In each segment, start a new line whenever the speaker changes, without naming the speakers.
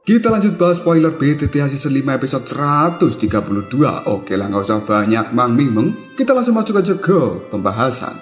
Kita lanjut bahas spoiler BTTH Season 5 episode 132. Oke lah, nggak usah banyak mang-ming, kita langsung masuk aja ke pembahasan.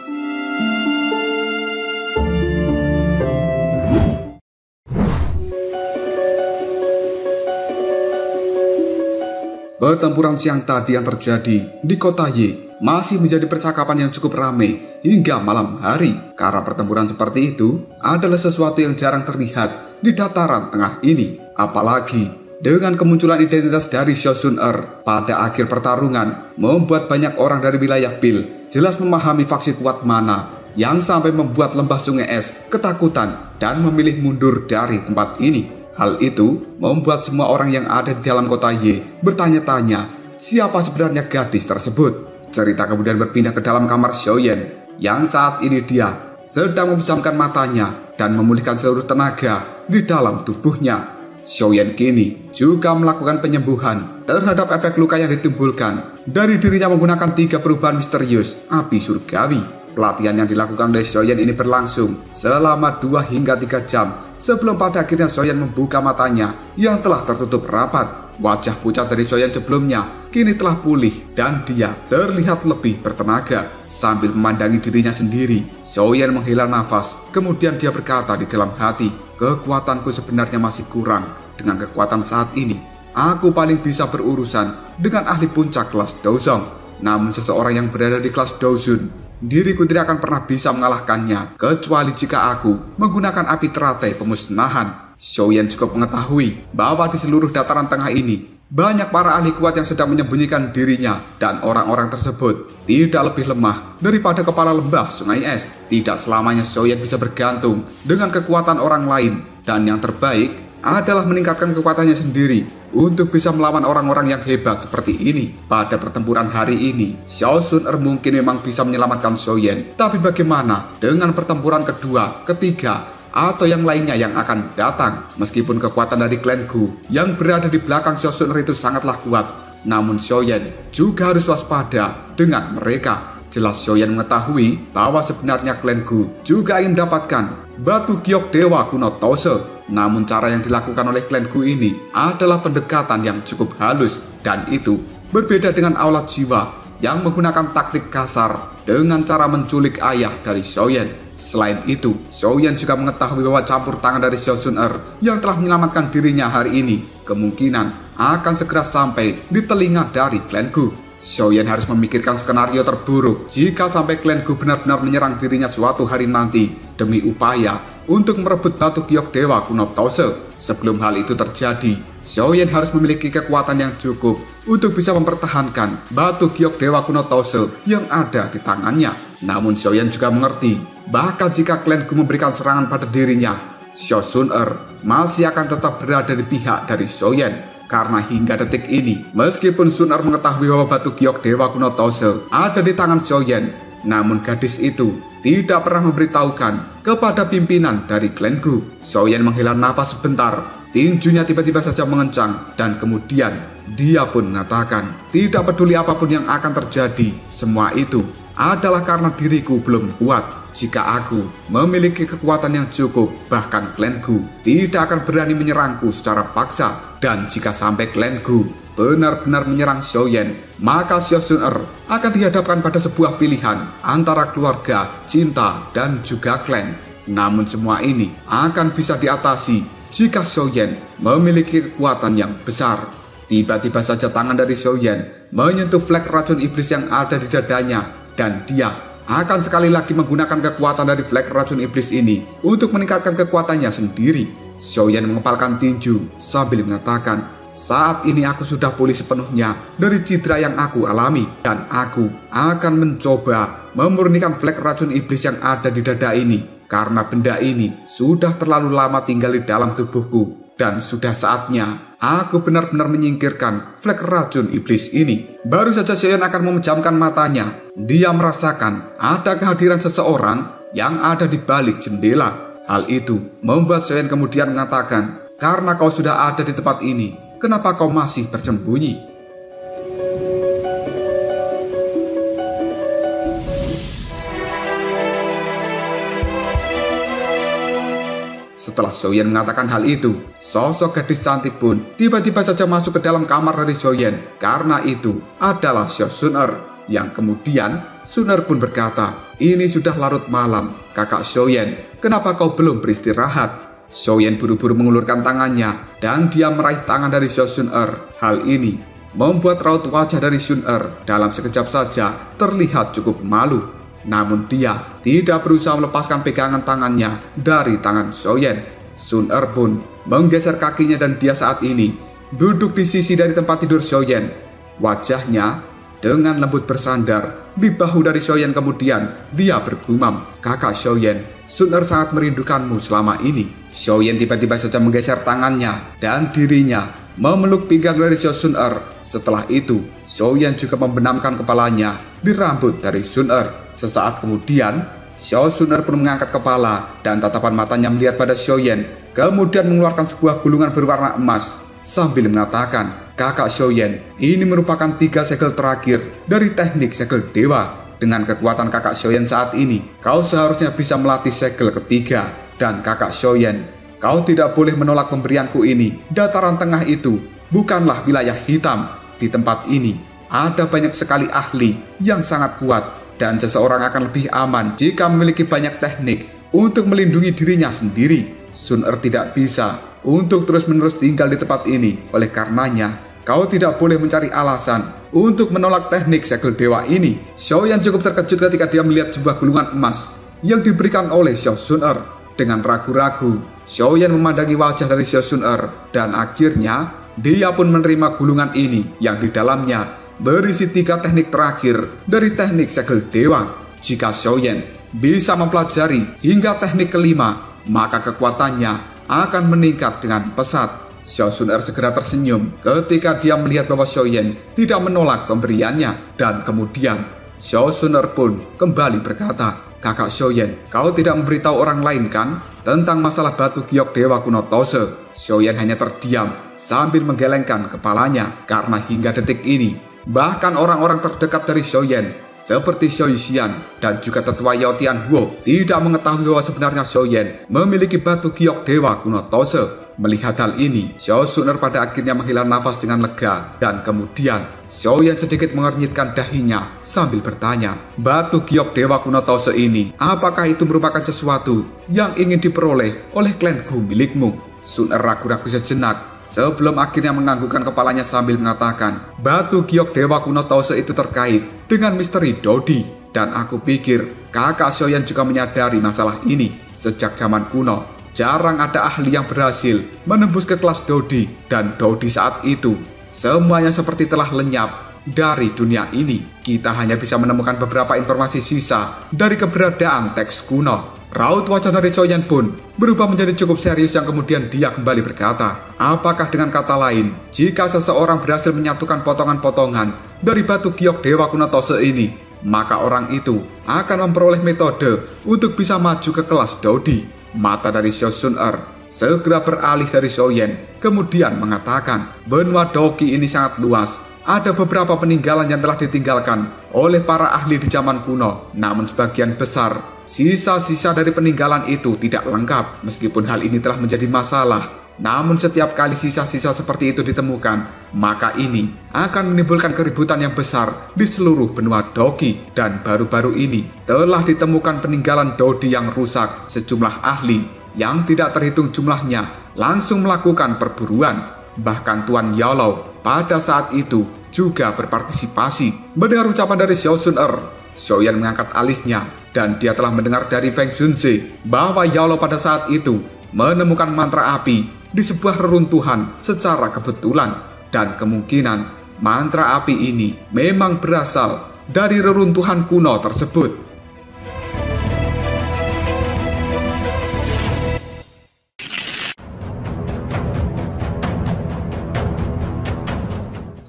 Pertempuran siang tadi yang terjadi di kota Y masih menjadi percakapan yang cukup ramai hingga malam hari, karena pertempuran seperti itu adalah sesuatu yang jarang terlihat di dataran tengah ini. Apalagi dengan kemunculan identitas dari Shosun-er pada akhir pertarungan membuat banyak orang dari wilayah Pil jelas memahami faksi kuat mana yang sampai membuat lembah sungai es ketakutan dan memilih mundur dari tempat ini. Hal itu membuat semua orang yang ada di dalam kota Y bertanya-tanya siapa sebenarnya gadis tersebut. Cerita kemudian berpindah ke dalam kamar Xiaoyan yang saat ini dia sedang memejamkan matanya dan memulihkan seluruh tenaga di dalam tubuhnya. Xiaoyan kini juga melakukan penyembuhan terhadap efek luka yang ditimbulkan dari dirinya menggunakan 3 perubahan misterius api surgawi. Pelatihan yang dilakukan oleh Xiaoyan ini berlangsung selama 2 hingga 3 jam sebelum pada akhirnya Xiaoyan membuka matanya yang telah tertutup rapat. Wajah pucat dari Xiaoyan sebelumnya kini telah pulih dan dia terlihat lebih bertenaga. Sambil memandangi dirinya sendiri, Xiaoyan menghela nafas. Kemudian dia berkata di dalam hati, kekuatanku sebenarnya masih kurang. Dengan kekuatan saat ini, aku paling bisa berurusan dengan ahli puncak kelas Dozong. Namun seseorang yang berada di kelas Dozun, diriku tidak akan pernah bisa mengalahkannya kecuali jika aku menggunakan api teratai pemusnahan. Xiaoyan cukup mengetahui bahwa di seluruh dataran tengah ini banyak para ahli kuat yang sedang menyembunyikan dirinya, dan orang-orang tersebut tidak lebih lemah daripada kepala lembah sungai es. Tidak selamanya Xiaoyan bisa bergantung dengan kekuatan orang lain, dan yang terbaik adalah meningkatkan kekuatannya sendiri untuk bisa melawan orang-orang yang hebat seperti ini. Pada pertempuran hari ini, Xiao Sun-er mungkin memang bisa menyelamatkan Xiaoyan, tapi bagaimana dengan pertempuran kedua, ketiga, atau yang lainnya yang akan datang? Meskipun kekuatan dari klan Gu yang berada di belakang Xiao Sun-er itu sangatlah kuat, namun Xiaoyan juga harus waspada dengan mereka. Jelas Xiaoyan mengetahui bahwa sebenarnya klan Gu juga ingin mendapatkan batu giok dewa kuno Tose. Namun cara yang dilakukan oleh klan Gu ini adalah pendekatan yang cukup halus, dan itu berbeda dengan aulat jiwa yang menggunakan taktik kasar dengan cara menculik ayah dari Xiaoyan. Selain itu, Xiaoyan juga mengetahui bahwa campur tangan dari Xiao Sun-er yang telah menyelamatkan dirinya hari ini kemungkinan akan segera sampai di telinga dari klan Gu. Xiaoyan harus memikirkan skenario terburuk jika sampai klan Gu benar-benar menyerang dirinya suatu hari nanti demi upaya untuk merebut batu giok dewa kuno Tose. Sebelum hal itu terjadi, Xiaoyan harus memiliki kekuatan yang cukup untuk bisa mempertahankan batu giok dewa kuno Tose yang ada di tangannya. Namun Xiaoyan juga mengerti, bahkan jika klan Gu memberikan serangan pada dirinya, Xiao Sun-er masih akan tetap berada di pihak dari Xiaoyan. Karena hingga detik ini, meskipun Sun-er mengetahui bahwa batu giok dewa kuno Tose ada di tangan Xiaoyan, namun gadis itu tidak pernah memberitahukan kepada pimpinan dari klan Gu. Xiaoyan menghela nafas sebentar, tinjunya tiba-tiba saja mengencang, dan kemudian dia pun mengatakan, tidak peduli apapun yang akan terjadi, semua itu adalah karena diriku belum kuat. Jika aku memiliki kekuatan yang cukup, bahkan klan Gu tidak akan berani menyerangku secara paksa. Dan jika sampai klan Gu benar-benar menyerang Xiaoyan, maka Xiao Sun-er akan dihadapkan pada sebuah pilihan antara keluarga, cinta, dan juga klan. Namun semua ini akan bisa diatasi jika Xiaoyan memiliki kekuatan yang besar. Tiba-tiba saja tangan dari Xiaoyan menyentuh flek racun iblis yang ada di dadanya, dan dia akan sekali lagi menggunakan kekuatan dari flek racun iblis ini untuk meningkatkan kekuatannya sendiri. Xiaoyan mengepalkan tinju sambil mengatakan, saat ini aku sudah pulih sepenuhnya dari cedera yang aku alami, dan aku akan mencoba memurnikan flek racun iblis yang ada di dada ini, karena benda ini sudah terlalu lama tinggal di dalam tubuhku, dan sudah saatnya aku benar-benar menyingkirkan flek racun iblis ini. Baru saja Xiaoyan akan memejamkan matanya, dia merasakan ada kehadiran seseorang yang ada di balik jendela. Hal itu membuat Xiaoyan kemudian mengatakan, karena kau sudah ada di tempat ini, kenapa kau masih bersembunyi? Setelah Xiaoyan mengatakan hal itu, sosok gadis cantik pun tiba-tiba saja masuk ke dalam kamar dari Xiaoyan. Karena itu adalah Xiao Sun-er. Yang kemudian Sun-er pun berkata, "Ini sudah larut malam, kakak Xiaoyan, kenapa kau belum beristirahat?" Xiaoyan buru-buru mengulurkan tangannya dan dia meraih tangan dari Xiao Sun-er. Hal ini membuat raut wajah dari Sun-er dalam sekejap saja terlihat cukup malu. Namun dia tidak berusaha melepaskan pegangan tangannya dari tangan Xiaoyan. Sun-er pun menggeser kakinya dan dia saat ini duduk di sisi dari tempat tidur Xiaoyan. Wajahnya dengan lembut bersandar di bahu dari Xiaoyan, kemudian dia bergumam, "Kakak Xiaoyan, Sun-er sangat merindukanmu selama ini." Xiaoyan tiba-tiba saja menggeser tangannya dan dirinya memeluk pinggang dari Xiao Sun-er. Setelah itu, Xiaoyan juga membenamkan kepalanya di rambut dari Sun-er. Sesaat kemudian, Xiao Sun-er pun mengangkat kepala dan tatapan matanya melihat pada Xiaoyan, kemudian mengeluarkan sebuah gulungan berwarna emas sambil mengatakan, "Kakak Xiaoyan, ini merupakan 3 segel terakhir dari teknik segel dewa. Dengan kekuatan kakak Xiaoyan saat ini, kau seharusnya bisa melatih segel ketiga. Dan kakak Xiaoyan, kau tidak boleh menolak pemberianku ini. Dataran tengah itu bukanlah wilayah hitam. Di tempat ini ada banyak sekali ahli yang sangat kuat. Dan seseorang akan lebih aman jika memiliki banyak teknik untuk melindungi dirinya sendiri. Sun-er tidak bisa untuk terus-menerus tinggal di tempat ini. Oleh karenanya, kau tidak boleh mencari alasan untuk menolak teknik segel dewa ini." Xiaoyan cukup terkejut ketika dia melihat sebuah gulungan emas yang diberikan oleh Xiao Sun-er. Dengan ragu-ragu, Xiaoyan memandangi wajah dari Xiao Sun-er dan akhirnya dia pun menerima gulungan ini yang di dalamnya berisi 3 teknik terakhir dari teknik segel dewa. Jika Xiaoyan bisa mempelajari hingga teknik kelima, maka kekuatannya akan meningkat dengan pesat. Xiao Sun-er segera tersenyum ketika dia melihat bahwa Xiaoyan tidak menolak pemberiannya. Dan kemudian Xiao Sun-er pun kembali berkata, "Kakak Xiaoyan, kau tidak memberitahu orang lain kan tentang masalah batu giok dewa kuno Tose?" Xiaoyan hanya terdiam sambil menggelengkan kepalanya karena hingga detik ini bahkan orang-orang terdekat dari Xiaoyan seperti Xiao Yixian dan juga tetua Yao Tianhuo tidak mengetahui bahwa sebenarnya Xiaoyan memiliki batu giok dewa kuno Tose. Melihat hal ini, Xiao Sun-er pada akhirnya menghela nafas dengan lega dan kemudian Xiaoyan sedikit mengernyitkan dahinya sambil bertanya, "Batu giok dewa kuno Tose ini, apakah itu merupakan sesuatu yang ingin diperoleh oleh klan Gu milikmu?" Sun-er ragu-ragu sejenak sebelum akhirnya menganggukkan kepalanya sambil mengatakan, "Batu giok dewa kuno Tose itu terkait dengan misteri Dodi. Dan aku pikir kakak Xiaoyan juga menyadari masalah ini. Sejak zaman kuno, jarang ada ahli yang berhasil menembus ke kelas Dodi. Dan Dodi saat itu, semuanya seperti telah lenyap dari dunia ini. Kita hanya bisa menemukan beberapa informasi sisa dari keberadaan teks kuno." Raut wajah dari Xiaoyan pun berubah menjadi cukup serius yang kemudian dia kembali berkata, "Apakah dengan kata lain, jika seseorang berhasil menyatukan potongan-potongan dari batu giok dewa kuno Tose ini, maka orang itu akan memperoleh metode untuk bisa maju ke kelas Dodi?" Mata dari Xiao Sun-er segera beralih dari Xiaoyan, kemudian mengatakan, "Benua Doqi ini sangat luas. Ada beberapa peninggalan yang telah ditinggalkan oleh para ahli di zaman kuno. Namun sebagian besar sisa-sisa dari peninggalan itu tidak lengkap. Meskipun hal ini telah menjadi masalah, namun setiap kali sisa-sisa seperti itu ditemukan, maka ini akan menimbulkan keributan yang besar di seluruh benua Doqi. Dan baru-baru ini telah ditemukan peninggalan Dodi yang rusak. Sejumlah ahli yang tidak terhitung jumlahnya langsung melakukan perburuan. Bahkan Tuan Yaolao pada saat itu juga berpartisipasi." Mendengar ucapan dari Xiao Sun-er, Xiaoyan mengangkat alisnya dan dia telah mendengar dari Feng Xunze bahwa Yaolao pada saat itu menemukan mantra api di sebuah reruntuhan secara kebetulan. Dan kemungkinan mantra api ini memang berasal dari reruntuhan kuno tersebut.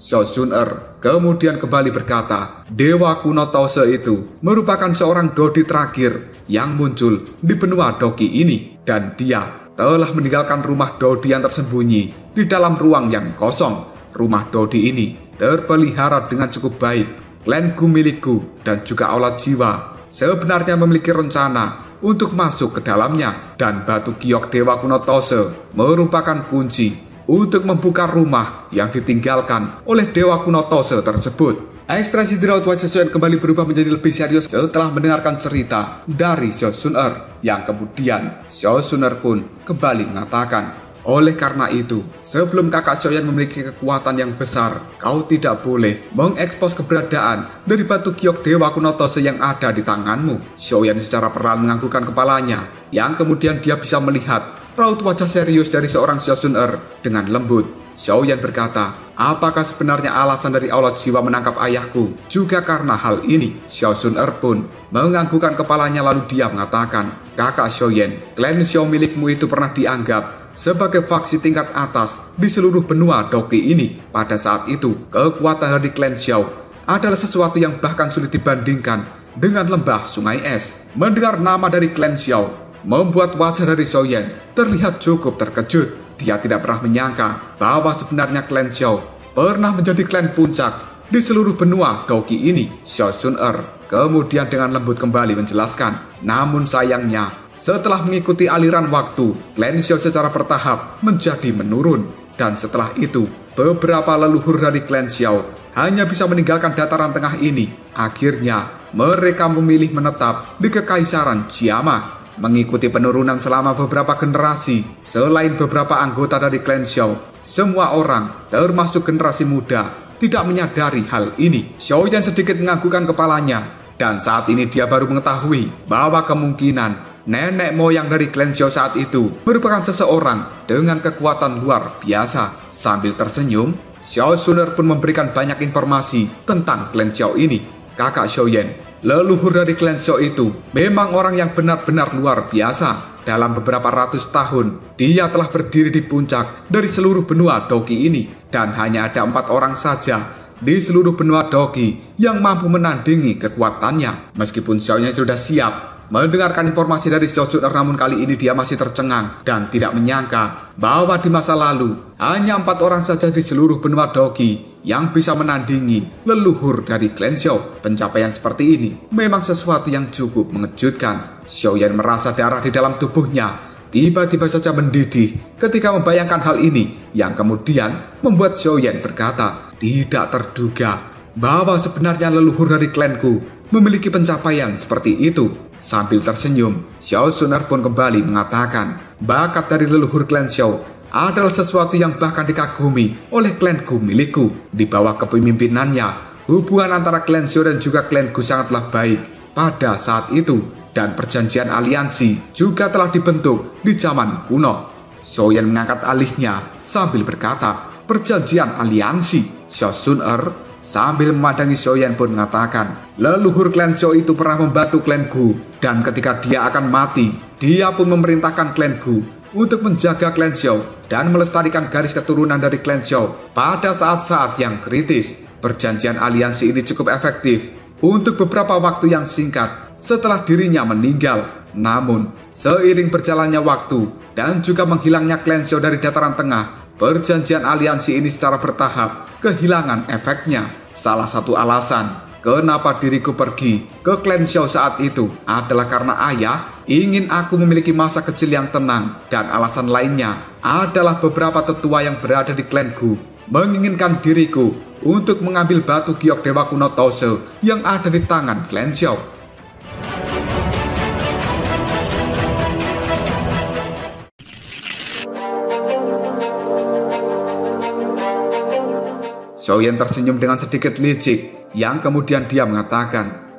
Xiao Sun-er kemudian kembali berkata, "Dewa kuno Tose itu merupakan seorang Dodi terakhir yang muncul di benua Doqi ini. Dan dia telah meninggalkan rumah Dodi yang tersembunyi di dalam ruang yang kosong. Rumah Dodi ini terpelihara dengan cukup baik. Klan Gu milikku dan juga Aula Jiwa sebenarnya memiliki rencana untuk masuk ke dalamnya. Dan batu giok Dewa Kuno Tose merupakan kunci untuk membuka rumah yang ditinggalkan oleh Dewa Kuno Tose tersebut. Ekspresi di raut wajah Xiaoyan kembali berubah menjadi lebih serius setelah mendengarkan cerita dari Xiao Sun-er, yang kemudian Xiao Sun-er pun kembali mengatakan, oleh karena itu, sebelum kakak Xiaoyan memiliki kekuatan yang besar, kau tidak boleh mengekspos keberadaan dari batu giok Dewa Kuno Tose yang ada di tanganmu. Xiaoyan secara perlahan menganggukkan kepalanya, yang kemudian dia bisa melihat raut wajah serius dari seorang Xiao Sun-er dengan lembut. Xiaoyan berkata, apakah sebenarnya alasan dari aula jiwa menangkap ayahku? Juga karena hal ini, Xiao Sun-er pun menganggukkan kepalanya lalu dia mengatakan, kakak Xiaoyan, klan Xiao milikmu itu pernah dianggap sebagai faksi tingkat atas di seluruh benua Doki ini. Pada saat itu, kekuatan dari klan Xiao adalah sesuatu yang bahkan sulit dibandingkan dengan lembah sungai es. Mendengar nama dari klan Xiao membuat wajah dari Xiaoyan terlihat cukup terkejut. Dia tidak pernah menyangka bahwa sebenarnya klan Xiao pernah menjadi klan puncak di seluruh benua Doki ini. Xiao Sun-er kemudian dengan lembut kembali menjelaskan, namun sayangnya setelah mengikuti aliran waktu, klan Xiao secara bertahap menjadi menurun. Dan setelah itu, beberapa leluhur dari klan Xiao hanya bisa meninggalkan dataran tengah ini. Akhirnya, mereka memilih menetap di Kekaisaran Jiama, mengikuti penurunan selama beberapa generasi. Selain beberapa anggota dari klan Xiao, semua orang, termasuk generasi muda, tidak menyadari hal ini. Xiaoyan sedikit menganggukkan kepalanya, dan saat ini dia baru mengetahui bahwa kemungkinan nenek moyang dari klan Xiao saat itu merupakan seseorang dengan kekuatan luar biasa. Sambil tersenyum, Xiao Sun-er pun memberikan banyak informasi tentang klan Xiao ini. Kakak Xiaoyan, leluhur dari klan Xiao itu memang orang yang benar-benar luar biasa. Dalam beberapa ratus tahun, dia telah berdiri di puncak dari seluruh benua Doki ini. Dan hanya ada 4 orang saja di seluruh benua Doki yang mampu menandingi kekuatannya. Meskipun Xiaoyan sudah siap mendengarkan informasi dari Xiao Sun-er, namun kali ini dia masih tercengang dan tidak menyangka bahwa di masa lalu hanya 4 orang saja di seluruh benua Doki yang bisa menandingi leluhur dari klan Xiao. Pencapaian seperti ini memang sesuatu yang cukup mengejutkan. Xiaoyan merasa darah di dalam tubuhnya tiba-tiba saja mendidih ketika membayangkan hal ini, yang kemudian membuat Xiaoyan berkata, tidak terduga bahwa sebenarnya leluhur dari klanku memiliki pencapaian seperti itu. Sambil tersenyum, Xiao Sun-er pun kembali mengatakan, bakat dari leluhur klan Xiao adalah sesuatu yang bahkan dikagumi oleh klanku milikku. Di bawah kepemimpinannya, hubungan antara klan Xiao dan juga klanku sangatlah baik pada saat itu, dan perjanjian aliansi juga telah dibentuk di zaman kuno. Xiaoyan mengangkat alisnya sambil berkata, perjanjian aliansi? Xiao Sun-er sambil memandangi Xiaoyan pun mengatakan, leluhur klan Xiao itu pernah membantu klanku, dan ketika dia akan mati, dia pun memerintahkan klanku untuk menjaga klan Xiao dan melestarikan garis keturunan dari klan Xiao pada saat-saat yang kritis. Perjanjian aliansi ini cukup efektif untuk beberapa waktu yang singkat setelah dirinya meninggal. Namun, seiring berjalannya waktu dan juga menghilangnya klan Xiao dari dataran tengah, perjanjian aliansi ini secara bertahap kehilangan efeknya. Salah satu alasan kenapa diriku pergi ke klan Xiao saat itu adalah karena ayah ingin aku memiliki masa kecil yang tenang, dan alasan lainnya adalah beberapa tetua yang berada di klanku menginginkan diriku untuk mengambil batu giok Dewa Kuno Tose yang ada di tangan klan Xiao. Xiaoyan tersenyum dengan sedikit licik, yang kemudian dia mengatakan,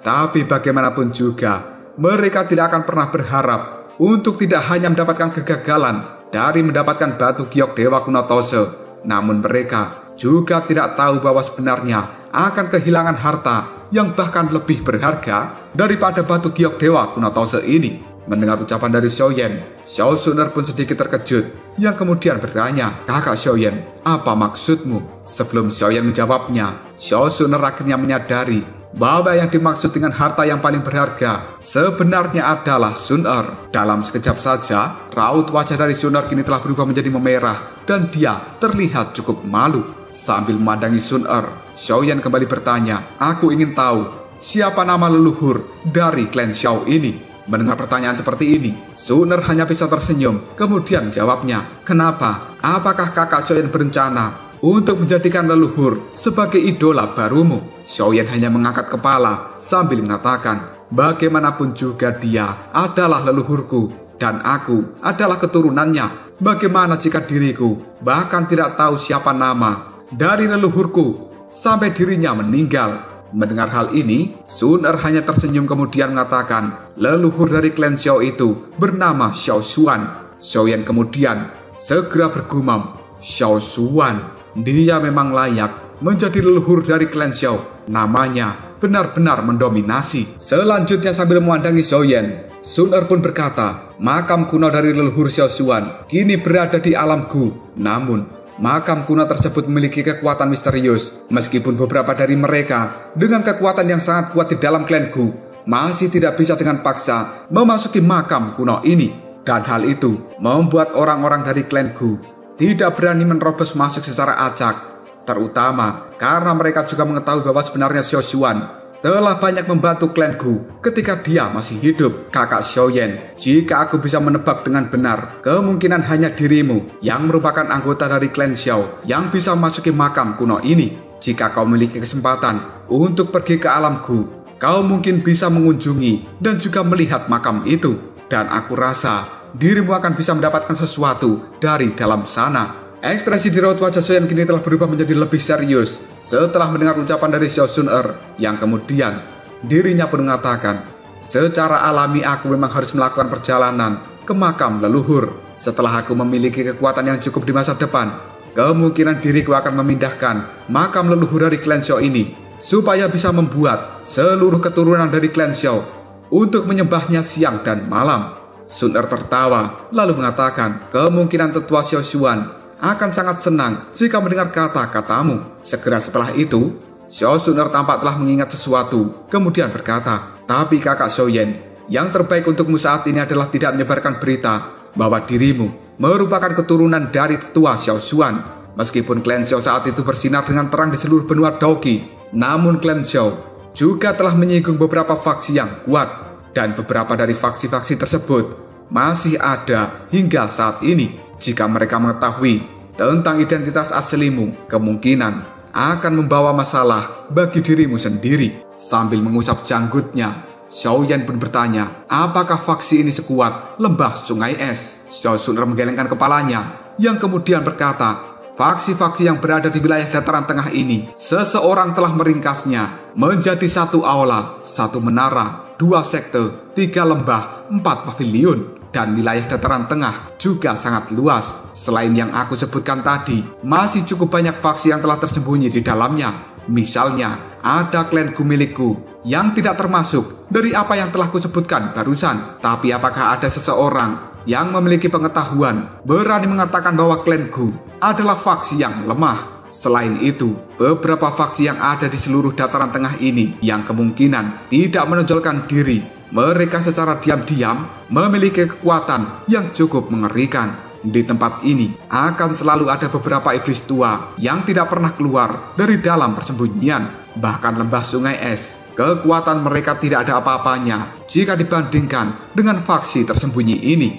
tapi bagaimanapun juga, mereka tidak akan pernah berharap untuk tidak hanya mendapatkan kegagalan dari mendapatkan batu giok Dewa Kuno Tose, namun mereka juga tidak tahu bahwa sebenarnya akan kehilangan harta yang bahkan lebih berharga daripada batu giok Dewa Kuno Tose ini. Mendengar ucapan dari Xiaoyan, Xiao Sun-er pun sedikit terkejut, yang kemudian bertanya, kakak Xiaoyan, apa maksudmu? Sebelum Xiaoyan menjawabnya, Xiao Sun-er akhirnya menyadari bahwa yang dimaksud dengan harta yang paling berharga sebenarnya adalah Sun-er. Dalam sekejap saja, raut wajah dari Sun-er kini telah berubah menjadi memerah, dan dia terlihat cukup malu. Sambil memandangi Sun-er, Xiaoyan kembali bertanya, aku ingin tahu siapa nama leluhur dari klan Xiao ini. Mendengar pertanyaan seperti ini, Sun Er hanya bisa tersenyum, kemudian jawabnya, "Kenapa? Apakah kakak Xiaoyan berencana untuk menjadikan leluhur sebagai idola barumu?" Xiaoyan hanya mengangkat kepala sambil mengatakan, "Bagaimanapun juga dia adalah leluhurku dan aku adalah keturunannya. Bagaimana jika diriku bahkan tidak tahu siapa nama dari leluhurku sampai dirinya meninggal?" Mendengar hal ini, Sun Er hanya tersenyum kemudian mengatakan, "Leluhur dari klan Xiao itu bernama Xiao Xuan." Xiaoyan kemudian segera bergumam, "Xiao Xuan, dia memang layak menjadi leluhur dari klan Xiao. Namanya benar-benar mendominasi." Selanjutnya sambil memandangi Xiaoyan, Sun Er pun berkata, "Makam kuno dari leluhur Xiao Xuan kini berada di alam Gu. Namun makam kuno tersebut memiliki kekuatan misterius. Meskipun beberapa dari mereka dengan kekuatan yang sangat kuat di dalam klan Gu masih tidak bisa dengan paksa memasuki makam kuno ini. Dan hal itu membuat orang-orang dari klan Gu tidak berani menerobos masuk secara acak. Terutama karena mereka juga mengetahui bahwa sebenarnya Xiao Xuan telah banyak membantu klan Gu ketika dia masih hidup. Kakak Xiaoyan, jika aku bisa menebak dengan benar, kemungkinan hanya dirimu yang merupakan anggota dari klan Xiao yang bisa memasuki makam kuno ini. Jika kau memiliki kesempatan untuk pergi ke alam Gu, kau mungkin bisa mengunjungi dan juga melihat makam itu. Dan aku rasa dirimu akan bisa mendapatkan sesuatu dari dalam sana." Ekspresi di raut wajah Xiaoyan kini telah berubah menjadi lebih serius setelah mendengar ucapan dari Xiao Sun Er, yang kemudian dirinya pun mengatakan, "Secara alami aku memang harus melakukan perjalanan ke makam leluhur. Setelah aku memiliki kekuatan yang cukup di masa depan, kemungkinan diriku akan memindahkan makam leluhur dari klan Xiao ini supaya bisa membuat seluruh keturunan dari klan Xiao untuk menyembahnya siang dan malam." Sun Er tertawa lalu mengatakan, "Kemungkinan tetua Xiao Xuan akan sangat senang jika mendengar kata-katamu." Segera setelah itu, Xiao Sun Er tampak telah mengingat sesuatu, kemudian berkata, "Tapi kakak Xiaoyan, yang terbaik untukmu saat ini adalah tidak menyebarkan berita bahwa dirimu merupakan keturunan dari tetua Xiao Xuan. Meskipun klan Xiao saat itu bersinar dengan terang di seluruh benua Daoqi, namun klan Xiao juga telah menyinggung beberapa faksi yang kuat, dan beberapa dari faksi-faksi tersebut masih ada hingga saat ini. Jika mereka mengetahui tentang identitas aslimu, kemungkinan akan membawa masalah bagi dirimu sendiri." Sambil mengusap janggutnya, Xiaoyan pun bertanya, "Apakah faksi ini sekuat lembah sungai es?" Xiao Sun Er menggelengkan kepalanya, yang kemudian berkata, "Faksi-faksi yang berada di wilayah dataran tengah ini, seseorang telah meringkasnya menjadi satu aula, satu menara, 2 sekte, 3 lembah, 4 pavilion. Dan wilayah dataran tengah juga sangat luas. Selain yang aku sebutkan tadi, masih cukup banyak faksi yang telah tersembunyi di dalamnya. Misalnya, ada klan Gu milikku yang tidak termasuk dari apa yang telah kusebutkan barusan. Tapi apakah ada seseorang yang memiliki pengetahuan berani mengatakan bahwa klan Gu adalah faksi yang lemah? Selain itu, beberapa faksi yang ada di seluruh dataran tengah ini yang kemungkinan tidak menonjolkan diri. Mereka secara diam-diam memiliki kekuatan yang cukup mengerikan. Di tempat ini akan selalu ada beberapa iblis tua yang tidak pernah keluar dari dalam persembunyian. Bahkan lembah sungai es, kekuatan mereka tidak ada apa-apanya jika dibandingkan dengan faksi tersembunyi ini."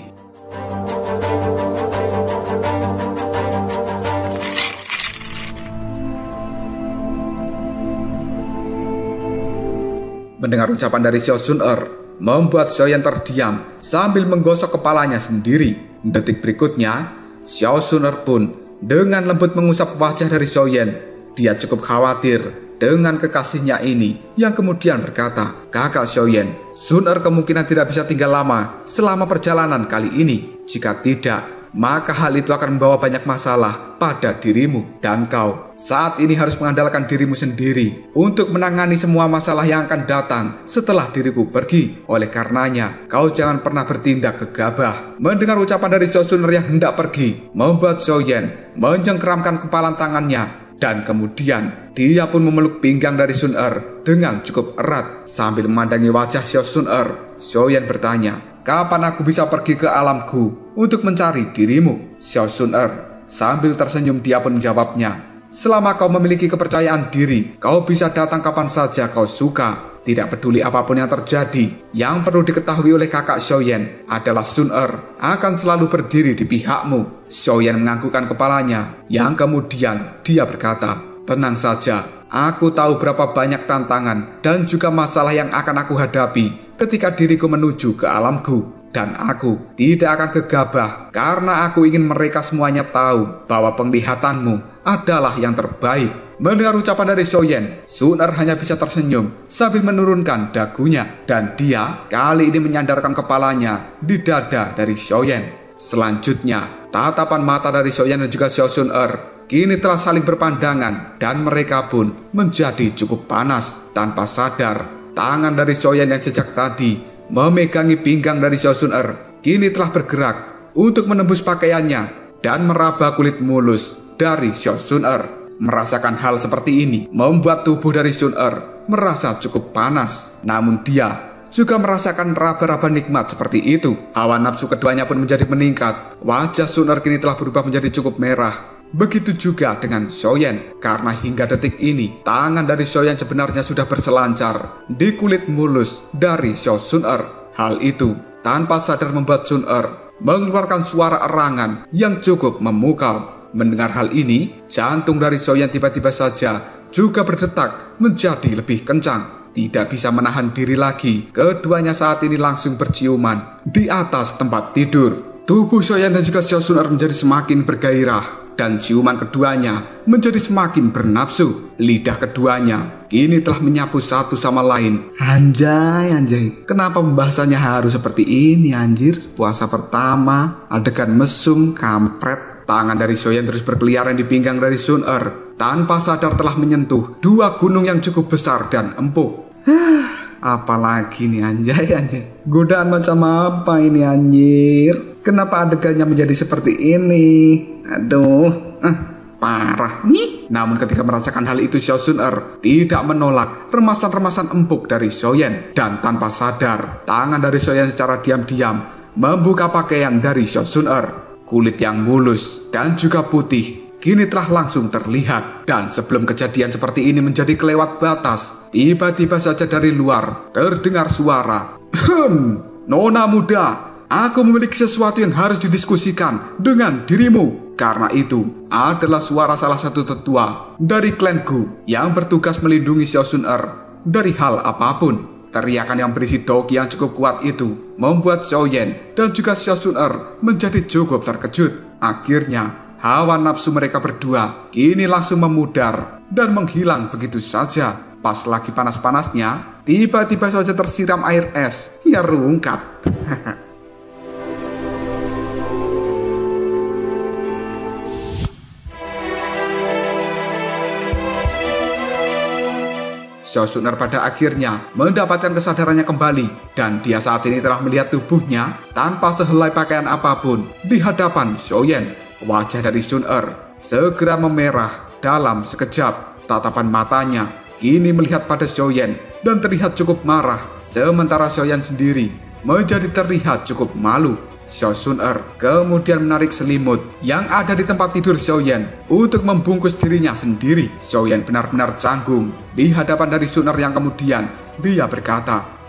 Mendengar ucapan dari Xiao Sun Er, membuat Xiaoyan terdiam sambil menggosok kepalanya sendiri. Detik berikutnya, Xiao Sun Er pun dengan lembut mengusap wajah dari Xiaoyan. Dia cukup khawatir dengan kekasihnya ini, yang kemudian berkata, "Kakak Xiaoyan, Sun Er kemungkinan tidak bisa tinggal lama selama perjalanan kali ini. Jika tidak, maka hal itu akan membawa banyak masalah pada dirimu, dan kau saat ini harus mengandalkan dirimu sendiri untuk menangani semua masalah yang akan datang setelah diriku pergi. Oleh karenanya, kau jangan pernah bertindak gegabah." Mendengar ucapan dari Xiao Sun Er yang hendak pergi, membuat Xiaoyan mencengkeramkan kepala tangannya, dan kemudian dia pun memeluk pinggang dari Sun Er dengan cukup erat. Sambil memandangi wajah Xiao Sun Er, Xiaoyan bertanya, "Kapan aku bisa pergi ke alam Gu untuk mencari dirimu?" Xiao Sun Er sambil tersenyum dia pun menjawabnya, "Selama kau memiliki kepercayaan diri, kau bisa datang kapan saja kau suka. Tidak peduli apapun yang terjadi, yang perlu diketahui oleh kakak Xiaoyan adalah Sun Er akan selalu berdiri di pihakmu. Xiaoyan menganggukkan kepalanya, yang kemudian dia berkata, "Tenang saja, aku tahu berapa banyak tantangan dan juga masalah yang akan aku hadapi ketika diriku menuju ke alamku. Dan aku tidak akan gegabah karena aku ingin mereka semuanya tahu bahwa penglihatanmu adalah yang terbaik." Mendengar ucapan dari Xiaoyan, Sun Er hanya bisa tersenyum sambil menurunkan dagunya. Dan dia kali ini menyandarkan kepalanya di dada dari Xiaoyan. Selanjutnya, tatapan mata dari Xiaoyan dan juga Xiao Sun Er kini telah saling berpandangan dan mereka pun menjadi cukup panas. Tanpa sadar, tangan dari Xiaoyan yang sejak tadi memegangi pinggang dari Xiao Sun Er kini telah bergerak untuk menembus pakaiannya dan meraba kulit mulus dari Xiao Sun Er. Merasakan hal seperti ini membuat tubuh dari Sun Er merasa cukup panas. Namun dia juga merasakan raba-raba nikmat seperti itu. Hawa nafsu keduanya pun menjadi meningkat. Wajah Sun Er kini telah berubah menjadi cukup merah. Begitu juga dengan Xiaoyan, karena hingga detik ini tangan dari Xiaoyan sebenarnya sudah berselancar di kulit mulus dari Xiao Sun Er. Hal itu tanpa sadar membuat Sun Er mengeluarkan suara erangan yang cukup memukau. Mendengar hal ini, jantung dari Xiaoyan tiba-tiba saja juga berdetak menjadi lebih kencang. Tidak bisa menahan diri lagi, keduanya saat ini langsung berciuman di atas tempat tidur. Tubuh Xiaoyan dan juga Xiao Sun Er menjadi semakin bergairah dan ciuman keduanya menjadi semakin bernafsu. Lidah keduanya kini telah menyapu satu sama lain. Anjay, kenapa pembahasannya harus seperti ini anjir? Puasa pertama, adegan mesum, kampret. Tangan dari Xiaoyan terus berkeliaran di pinggang dari Sun Er. Tanpa sadar telah menyentuh dua gunung yang cukup besar dan empuk. Apalagi nih anjay. Godaan macam apa ini anjir? Kenapa adegannya menjadi seperti ini? Aduh, parah nih. Namun ketika merasakan hal itu, Xiao Sun Er tidak menolak remasan-remasan empuk dari Xiaoyan. Dan tanpa sadar, tangan dari Xiaoyan secara diam-diam membuka pakaian dari Xiao Sun Er. Kulit yang mulus dan juga putih kini telah langsung terlihat. Dan sebelum kejadian seperti ini menjadi kelewat batas, tiba-tiba saja dari luar terdengar suara, "Nona muda, aku memiliki sesuatu yang harus didiskusikan dengan dirimu." Karena itu adalah suara salah satu tetua dari klan Gu yang bertugas melindungi Xiao Sun Er dari hal apapun. Teriakan yang berisi doki yang cukup kuat itu membuat Xiaoyan dan juga Xiao Sun Er menjadi cukup terkejut. Akhirnya, hawa nafsu mereka berdua kini langsung memudar dan menghilang begitu saja. Pas lagi panas-panasnya, tiba-tiba saja tersiram air es. Ya rungkat. Xiao Sun Er pada akhirnya mendapatkan kesadarannya kembali dan dia saat ini telah melihat tubuhnya tanpa sehelai pakaian apapun di hadapan Xiaoyan. Wajah dari Sun Er segera memerah dalam sekejap. Tatapan matanya kini melihat pada Xiaoyan dan terlihat cukup marah, sementara Xiaoyan sendiri menjadi terlihat cukup malu. Xiao Sun Er kemudian menarik selimut yang ada di tempat tidur Xiaoyan untuk membungkus dirinya sendiri. Xiaoyan benar-benar canggung di hadapan dari Sun Er yang kemudian dia berkata,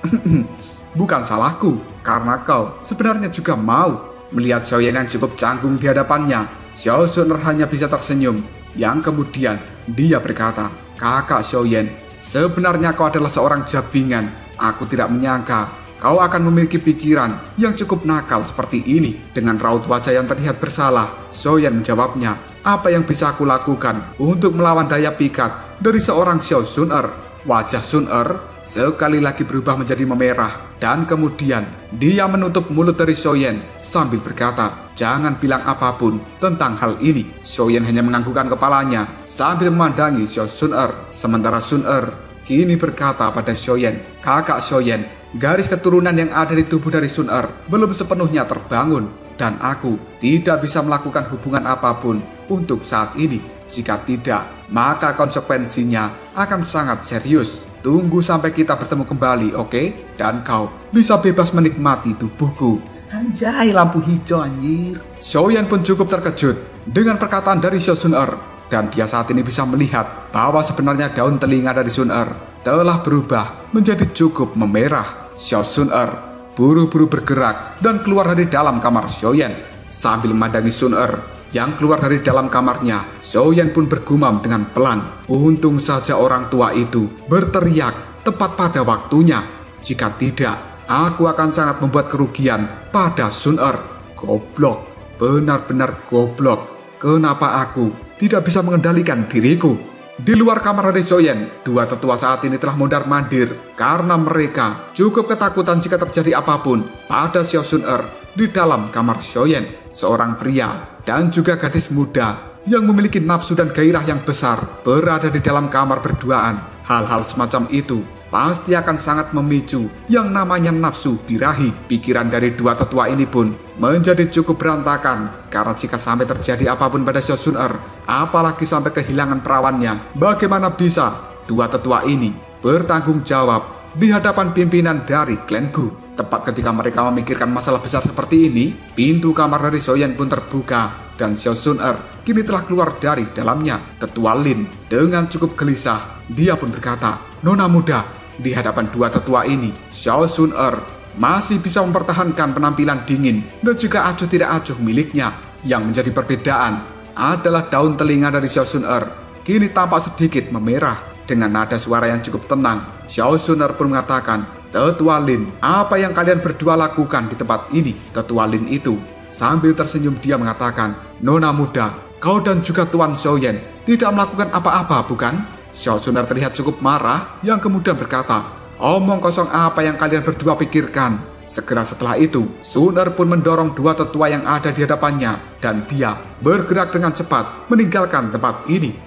"Bukan salahku, karena kau sebenarnya juga mau." Melihat Xiaoyan yang cukup canggung di hadapannya, Xiao Sun Er hanya bisa tersenyum. Yang kemudian dia berkata, "Kakak Xiaoyan, sebenarnya kau adalah seorang jabingan. Aku tidak menyangka kau akan memiliki pikiran yang cukup nakal seperti ini." Dengan raut wajah yang terlihat bersalah, Xiaoyan menjawabnya, "Apa yang bisa aku lakukan untuk melawan daya pikat dari seorang Xiao Sun Er?" Wajah Sun Er sekali lagi berubah menjadi memerah dan kemudian dia menutup mulut dari Xiaoyan sambil berkata, "Jangan bilang apapun tentang hal ini." Xiaoyan hanya menganggukkan kepalanya sambil memandangi Xiao Sun Er. Sementara Sun Er kini berkata pada Xiaoyan, "Kakak Xiaoyan, garis keturunan yang ada di tubuh dari Sun Er belum sepenuhnya terbangun dan aku tidak bisa melakukan hubungan apapun untuk saat ini. Jika tidak, maka konsekuensinya akan sangat serius. Tunggu sampai kita bertemu kembali, oke? Dan kau bisa bebas menikmati tubuhku." Anjay, lampu hijau anjir. Xiaoyan pun cukup terkejut dengan perkataan dari Xiao Sun Er. Dan dia saat ini bisa melihat bahwa sebenarnya daun telinga dari Sun Er telah berubah menjadi cukup memerah. Xiao Sun-er buru-buru bergerak dan keluar dari dalam kamar Xiaoyan. Sambil memandangi Sun-er yang keluar dari dalam kamarnya, Xiaoyan pun bergumam dengan pelan. Untung saja orang tua itu berteriak tepat pada waktunya. Jika tidak, aku akan sangat membuat kerugian pada Sun-er. Goblok, benar-benar goblok. Kenapa aku tidak bisa mengendalikan diriku? Di luar kamar dari Xiaoyan, dua tetua saat ini telah mondar-mandir karena mereka cukup ketakutan jika terjadi apapun pada Xiao Sun-er di dalam kamar Xiaoyan. Seorang pria dan juga gadis muda yang memiliki nafsu dan gairah yang besar berada di dalam kamar berduaan. Hal-hal semacam itu pasti akan sangat memicu yang namanya nafsu birahi. Pikiran dari dua tetua ini pun menjadi cukup berantakan karena jika sampai terjadi apapun pada Xiao Sun-er, apalagi sampai kehilangan perawannya, bagaimana bisa dua tetua ini bertanggung jawab di hadapan pimpinan dari klan Gu? Tepat ketika mereka memikirkan masalah besar seperti ini, pintu kamar dari Xiaoyan pun terbuka dan Xiao Sun-er kini telah keluar dari dalamnya. Tetua Lin dengan cukup gelisah, dia pun berkata, "Nona muda." Di hadapan dua tetua ini, Xiao Sun-er masih bisa mempertahankan penampilan dingin dan juga acuh tidak acuh miliknya. Yang menjadi perbedaan adalah daun telinga dari Xiao Sun-er kini tampak sedikit memerah. Dengan nada suara yang cukup tenang, Xiao Sun-er pun mengatakan, "Tetua Lin, apa yang kalian berdua lakukan di tempat ini?" Tetua Lin itu sambil tersenyum dia mengatakan, "Nona muda, kau dan juga Tuan Xiaoyan tidak melakukan apa-apa bukan?" Xiao Sun-er terlihat cukup marah yang kemudian berkata, "Omong kosong apa yang kalian berdua pikirkan?" Segera setelah itu, Sun-er pun mendorong dua tetua yang ada di hadapannya dan dia bergerak dengan cepat meninggalkan tempat ini.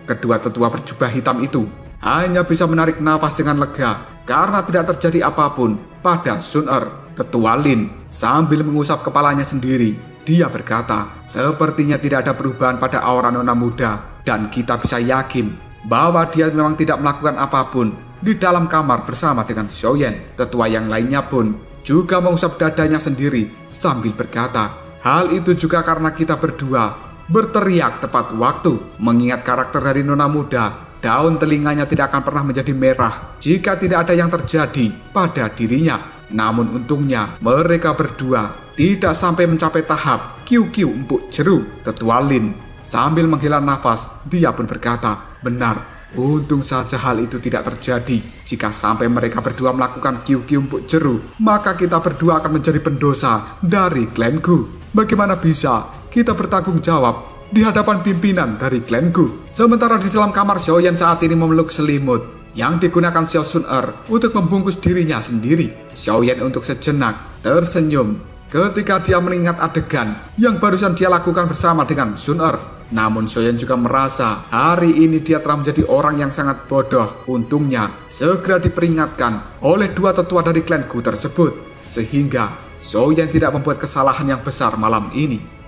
Kedua tetua berjubah hitam itu hanya bisa menarik nafas dengan lega karena tidak terjadi apapun pada Sun-er. Tetua Lin sambil mengusap kepalanya sendiri, dia berkata, "Sepertinya tidak ada perubahan pada aura nona muda dan kita bisa yakin bahwa dia memang tidak melakukan apapun di dalam kamar bersama dengan Xiaoyan." Tetua yang lainnya pun juga mengusap dadanya sendiri sambil berkata, "Hal itu juga karena kita berdua berteriak tepat waktu. Mengingat karakter dari nona muda, daun telinganya tidak akan pernah menjadi merah jika tidak ada yang terjadi pada dirinya. Namun untungnya mereka berdua tidak sampai mencapai tahap QQ empuk jeruk." Tetua Lin sambil menghela nafas, dia pun berkata, "Benar, untung saja hal itu tidak terjadi. Jika sampai mereka berdua melakukan QQ empuk jeruk, maka kita berdua akan menjadi pendosa dari klan Gu. Bagaimana bisa kita bertanggung jawab di hadapan pimpinan dari klan Gu?" Sementara di dalam kamar, Xiaoyan saat ini memeluk selimut yang digunakan Xiao Sun-er untuk membungkus dirinya sendiri. Xiaoyan untuk sejenak tersenyum ketika dia mengingat adegan yang barusan dia lakukan bersama dengan Sun-er. Namun Xiaoyan juga merasa hari ini dia telah menjadi orang yang sangat bodoh. Untungnya segera diperingatkan oleh dua tetua dari klan Gu tersebut, sehingga Xiaoyan tidak membuat kesalahan yang besar malam ini.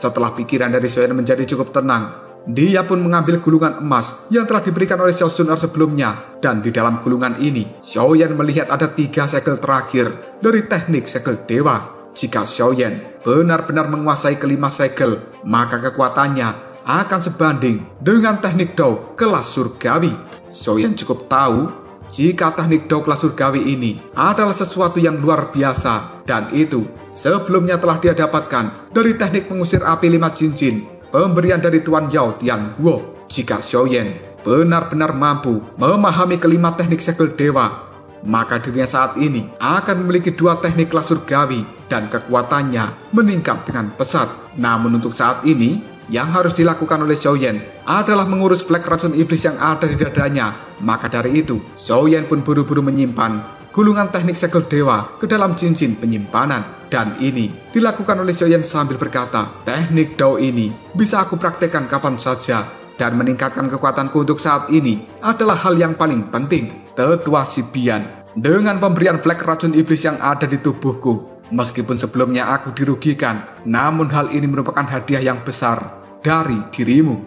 Setelah pikiran dari Xiaoyan menjadi cukup tenang, dia pun mengambil gulungan emas yang telah diberikan oleh Xiao Sun-er sebelumnya. Dan di dalam gulungan ini, Xiaoyan melihat ada 3 segel terakhir dari teknik segel dewa. Jika Xiaoyan benar-benar menguasai kelima segel, maka kekuatannya akan sebanding dengan teknik Dao kelas surgawi. Xiaoyan cukup tahu jika teknik Dao kelas surgawi ini adalah sesuatu yang luar biasa, dan itu sebelumnya telah dia dapatkan dari teknik mengusir api 5 cincin, pemberian dari Tuan Yao Tianhuo. Jika Xiaoyan benar-benar mampu memahami kelima teknik segel dewa, maka dirinya saat ini akan memiliki 2 teknik kelas surgawi dan kekuatannya meningkat dengan pesat. Namun untuk saat ini, yang harus dilakukan oleh Xiaoyan adalah mengurus flek racun iblis yang ada di dadanya. Maka dari itu, Xiaoyan pun buru-buru menyimpan gulungan teknik segel dewa ke dalam cincin penyimpanan. Dan ini dilakukan oleh Xiaoyan sambil berkata, "Teknik Dao ini bisa aku praktekkan kapan saja, dan meningkatkan kekuatanku untuk saat ini adalah hal yang paling penting." Tetua Sibian, dengan pemberian flek racun iblis yang ada di tubuhku, meskipun sebelumnya aku dirugikan, namun hal ini merupakan hadiah yang besar dari dirimu.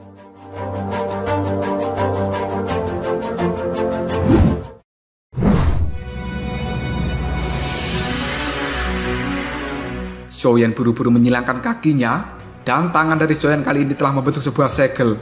Xiaoyan buru-buru menyilangkan kakinya, dan tangan dari Xiaoyan kali ini telah membentuk sebuah segel.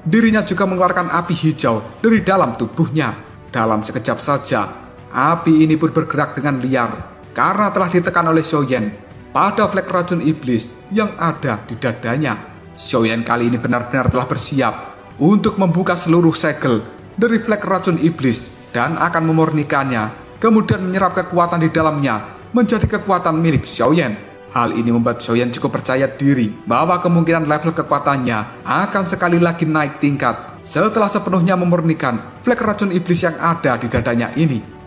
Dirinya juga mengeluarkan api hijau dari dalam tubuhnya. Dalam sekejap saja, api ini pun bergerak dengan liar karena telah ditekan oleh Xiaoyan pada flek racun iblis yang ada di dadanya. Xiaoyan kali ini benar-benar telah bersiap untuk membuka seluruh segel dari flek racun iblis dan akan memurnikannya, kemudian menyerap kekuatan di dalamnya menjadi kekuatan milik Xiaoyan. Hal ini membuat Xiaoyan cukup percaya diri bahwa kemungkinan level kekuatannya akan sekali lagi naik tingkat setelah sepenuhnya memurnikan flek racun iblis yang ada di dadanya ini.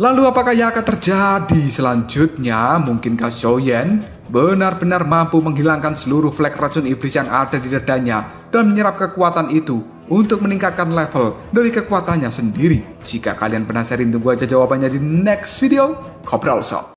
Lalu apakah yang akan terjadi selanjutnya? Mungkinkah Xiaoyan benar-benar mampu menghilangkan seluruh flek racun iblis yang ada di dadanya dan menyerap kekuatan itu untuk meningkatkan level dari kekuatannya sendiri? Jika kalian penasaran, tunggu aja jawabannya di next video Ngobrol Shop.